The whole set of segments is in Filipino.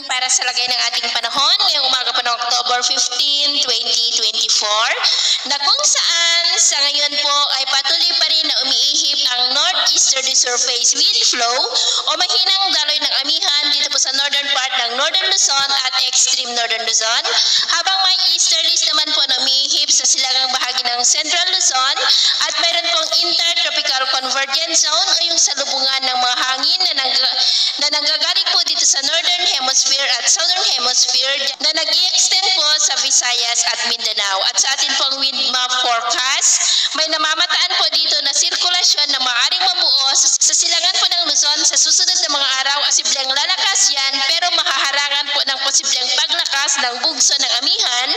para sa lagay ng ating panahon ngayong umaga pa ng October 15, 2024 na kung saan sa ngayon po ay patuloy pa rin na umiihip ang northeasterly surface wind flow o mahinang daloy ng amihan dito po sa northern part ng Northern Luzon at extreme Northern Luzon, habang may easterlies naman po na umiihip sa silangang bahagi ng Central Luzon at mayroon pong intertropical convergence zone o yung salubungan ng mga hangin na nanggagaling po dito sa Northern Hemisphere at Southern Hemisphere na nag-i-extend po sa Visayas at Mindanao. At sa atin pong wind map forecast, may namamataan po dito na sirkulasyon na maaaring mabuo sa silangan po ng Luzon sa susunod na mga araw. Posibleng lalakas yan pero makaharangan po ng posibleng paglakas ng bugso ng amihan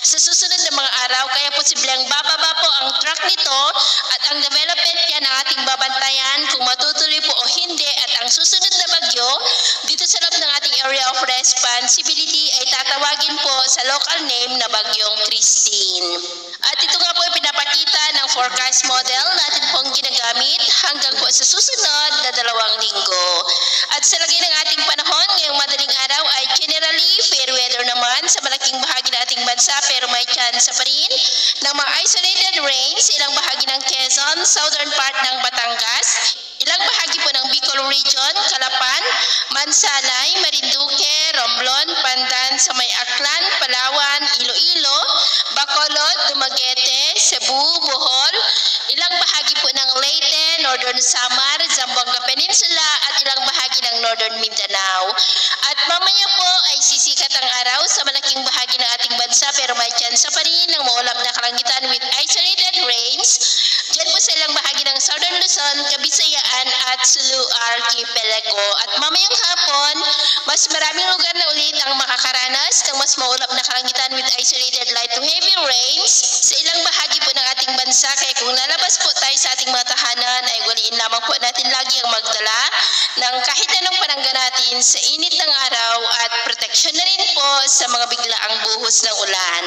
sa susunod na mga araw, kaya posibleng bababa po ang track nito at ang development yan ang ating babantayan kung matutuloy po o hindi. At ang susunod na bagyo dito sa loob ng ating area of responsibility ay tatawagin po sa local name na Bagyong Christine. At ito nga po ay pinapakita ng forecast model natin pong ginagamit hanggang po sa susunod na 2 linggo. At sa lagay ng ating panahon ngayong madaling araw ay generally fair weather naman sa malaking bahagi ng ating bansa, pero may chance pa rin ng mga isolated rains sa ilang bahagi ng Quezon, southern part ng Batangas, ilang bahagi po ng Bicol Region, Calapan, Mansalay, Marinduque, Romblon, Pandan, sa may Aklan, Palawan, Iloilo, Bacolod, Dumaguete, Cebu, Bohol, ilang bahagi po ng Leyte, Northern Samar, Zamboanga Peninsula at ilang bahagi ng Northern Mindanao. At mamaya po ay sisikat ang araw sa malaking bahagi ng ating bansa, pero may chance pa rin ng maulap na kalangitan with isolated rains dyan po sa ilang bahagi ng Southern Luzon, Kabisayaan at Sulu Archipelago. At mamayang hapon, mas maraming lugar na ulit ang makakaranas ng mas maulap na kalangitan with isolated light to heavy rains sa ilang bahagi po ng ating bansa. Kaya kung lalabas po tayo sa ating mga tahanan ay waliin lamang po natin lagi ang magdala ng kahit anong panangga natin sa init ng araw at proteksyon na rin po sa mga biglaang buhos ng ulan.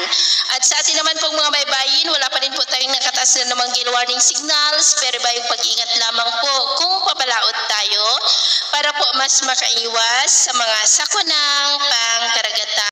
At sa atin naman pong mga baybayin, wala pa rin po tayong nakataas na namang gale warning signals, pero ba yung pag-ingat lamang po kung papalaot tayo para po mas makaiwas sa mga sakunang pangkaragatan.